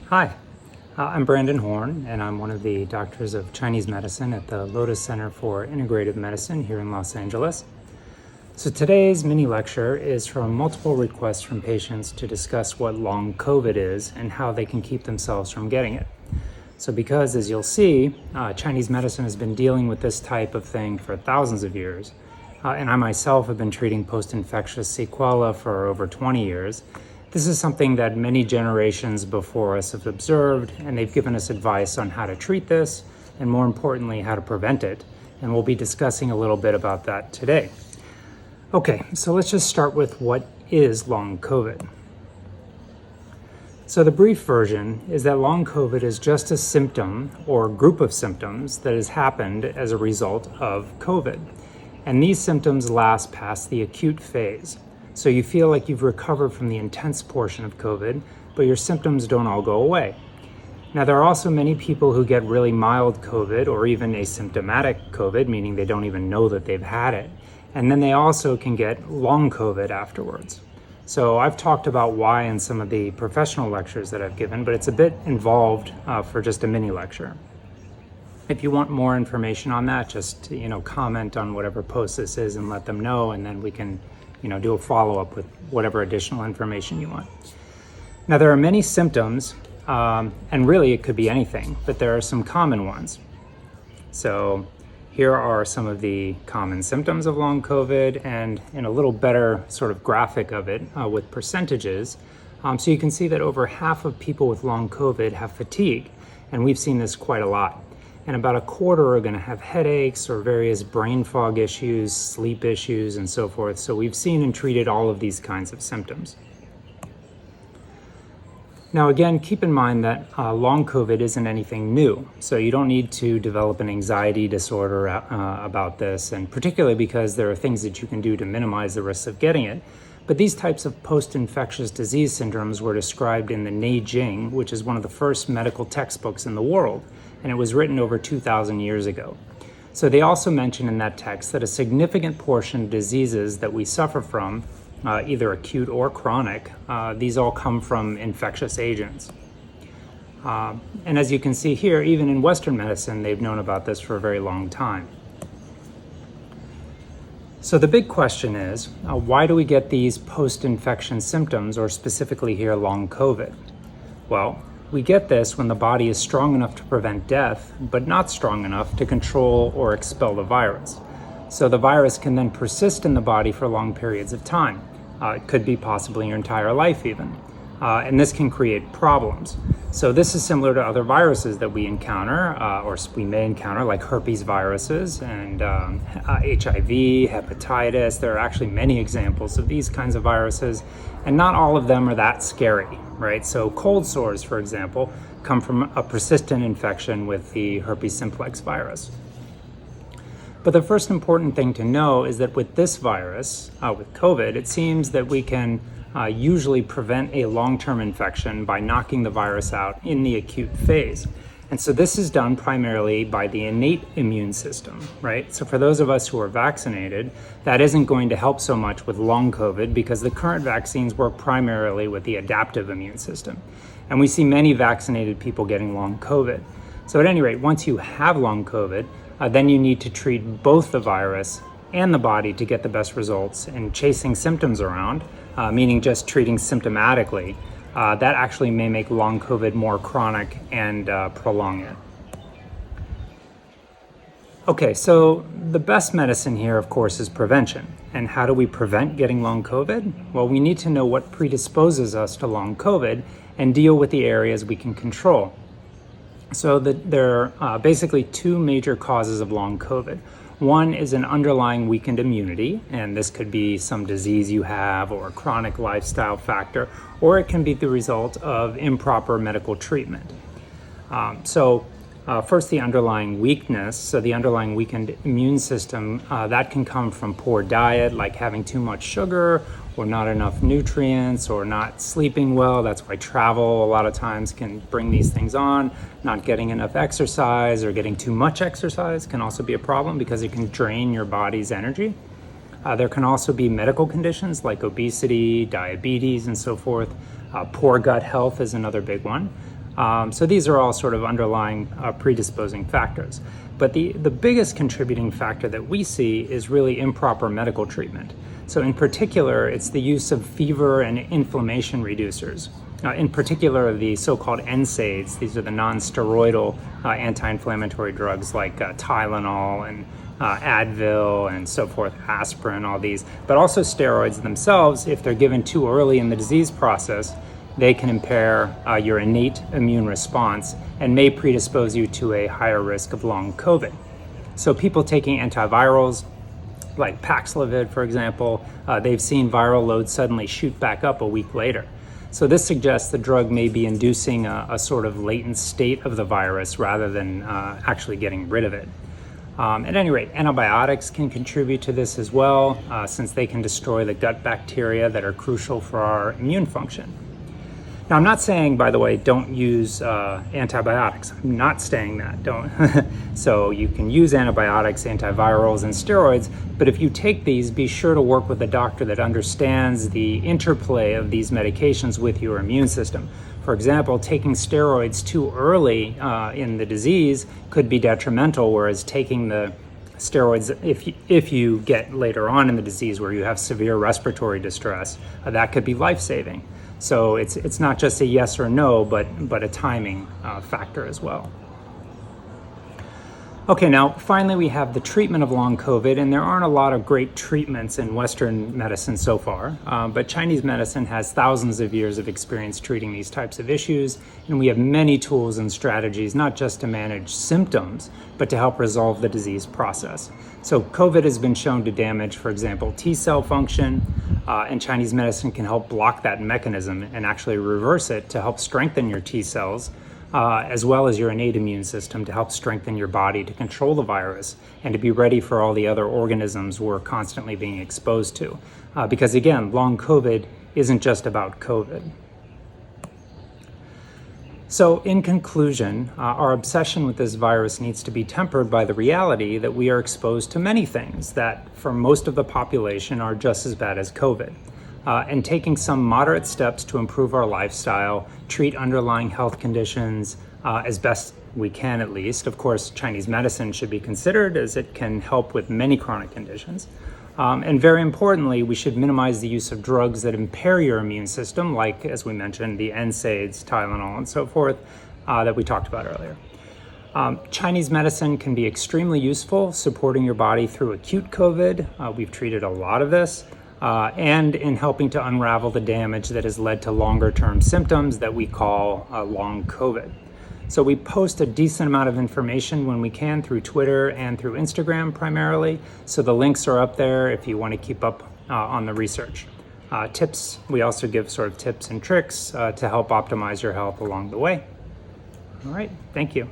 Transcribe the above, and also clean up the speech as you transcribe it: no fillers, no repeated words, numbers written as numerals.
Hi, I'm Brandon Horn, and I'm one of the doctors of Chinese medicine at the Lotus Center for Integrative Medicine here in Los Angeles. So today's mini lecture is from multiple requests from patients to discuss what long COVID is and how they can keep themselves from getting it. So because, as you'll see, Chinese medicine has been dealing with this type of thing for thousands of years, and I myself have been treating post-infectious sequelae for over 20 years. This is something that many generations before us have observed, and they've given us advice on how to treat this, and more importantly, how to prevent it. And we'll be discussing a little bit about that today. Okay, so let's just start with what is long COVID. So the brief version is that long COVID is just a symptom or group of symptoms that has happened as a result of COVID. And these symptoms last past the acute phase. So you feel like you've recovered from the intense portion of COVID, but your symptoms don't all go away. Now, there are also many people who get really mild COVID or even asymptomatic COVID, meaning they don't even know that they've had it. And then they also can get long COVID afterwards. So I've talked about why in some of the professional lectures that I've given, but it's a bit involved for just a mini lecture. If you want more information on that, just comment on whatever post this is and let them know, and then we can do a follow-up with whatever additional information you want. Now, there are many symptoms, and really it could be anything, but there are some common ones. So here are some of the common symptoms of long COVID, and in a little better sort of graphic of it with percentages. So you can see that over half of people with long COVID have fatigue, and we've seen this quite a lot. And about a quarter are going to have headaches or various brain fog issues, sleep issues, and so forth. So we've seen and treated all of these kinds of symptoms. Now, again, keep in mind that long COVID isn't anything new. So you don't need to develop an anxiety disorder about this, and particularly because there are things that you can do to minimize the risks of getting it. But these types of post-infectious disease syndromes were described in the Neijing, which is one of the first medical textbooks in the world, and it was written over 2,000 years ago. So they also mention in that text that a significant portion of diseases that we suffer from, either acute or chronic, these all come from infectious agents. And as you can see here, even in Western medicine, they've known about this for a very long time. So the big question is, why do we get these post-infection symptoms, or specifically here, long COVID? Well, we get this when the body is strong enough to prevent death, but not strong enough to control or expel the virus. So the virus can then persist in the body for long periods of time. It could be possibly your entire life even. And this can create problems. So this is similar to other viruses that we encounter, or we may encounter, like herpes viruses and HIV, hepatitis. There are actually many examples of these kinds of viruses, and not all of them are that scary, right? So cold sores, for example, come from a persistent infection with the herpes simplex virus. But the first important thing to know is that with this virus, with COVID, it seems that we can usually prevent a long-term infection by knocking the virus out in the acute phase. And so this is done primarily by the innate immune system, right? So for those of us who are vaccinated, that isn't going to help so much with long COVID because the current vaccines work primarily with the adaptive immune system. And we see many vaccinated people getting long COVID. So at any rate, once you have long COVID, then you need to treat both the virus and the body to get the best results. And chasing symptoms around, meaning just treating symptomatically, that actually may make long COVID more chronic and prolong it. Okay, so the best medicine here, of course, is prevention. And how do we prevent getting long COVID? Well, we need to know what predisposes us to long COVID and deal with the areas we can control. So there are basically two major causes of long COVID. One is an underlying weakened immunity, and this could be some disease you have or a chronic lifestyle factor, or it can be the result of improper medical treatment. First, the underlying weakness. So the underlying weakened immune system, that can come from poor diet, like having too much sugar or not enough nutrients or not sleeping well. That's why travel a lot of times can bring these things on. Not getting enough exercise or getting too much exercise can also be a problem because it can drain your body's energy. There can also be medical conditions like obesity, diabetes, and so forth. Poor gut health is another big one. So these are all sort of underlying predisposing factors. But the biggest contributing factor that we see is really improper medical treatment. So in particular, it's the use of fever and inflammation reducers. In particular, the so-called NSAIDs. These are the non-steroidal anti-inflammatory drugs like Tylenol and Advil and so forth, aspirin, all these. But also steroids themselves, if they're given too early in the disease process, they can impair your innate immune response and may predispose you to a higher risk of long COVID. So people taking antivirals, like Paxlovid, for example, they've seen viral loads suddenly shoot back up a week later. So this suggests the drug may be inducing a sort of latent state of the virus rather than actually getting rid of it. At any rate, antibiotics can contribute to this as well, since they can destroy the gut bacteria that are crucial for our immune function. Now, I'm not saying, by the way, don't use antibiotics. I'm not saying that, don't. So you can use antibiotics, antivirals, and steroids, but if you take these, be sure to work with a doctor that understands the interplay of these medications with your immune system. For example, taking steroids too early in the disease could be detrimental, whereas taking the steroids, if you get later on in the disease where you have severe respiratory distress, that could be life-saving. So it's not just a yes or no, but a timing factor as well. Okay, now finally we have the treatment of long COVID, and there aren't a lot of great treatments in Western medicine so far, but Chinese medicine has thousands of years of experience treating these types of issues, and we have many tools and strategies, not just to manage symptoms, but to help resolve the disease process. So COVID has been shown to damage, for example, T cell function, and Chinese medicine can help block that mechanism and actually reverse it to help strengthen your T cells, as well as your innate immune system to help strengthen your body to control the virus and to be ready for all the other organisms we're constantly being exposed to. Because again, long COVID isn't just about COVID. So in conclusion, our obsession with this virus needs to be tempered by the reality that we are exposed to many things that for most of the population are just as bad as COVID. And taking some moderate steps to improve our lifestyle, treat underlying health conditions as best we can at least. Of course, Chinese medicine should be considered as it can help with many chronic conditions. And very importantly, we should minimize the use of drugs that impair your immune system, like, as we mentioned, the NSAIDs, Tylenol, and so forth, that we talked about earlier. Chinese medicine can be extremely useful, supporting your body through acute COVID. We've treated a lot of this. And in helping to unravel the damage that has led to longer-term symptoms that we call long COVID. So we post a decent amount of information when we can through Twitter and through Instagram primarily. So the links are up there if you want to keep up on the research. Tips, we also give sort of tips and tricks to help optimize your health along the way. All right, thank you.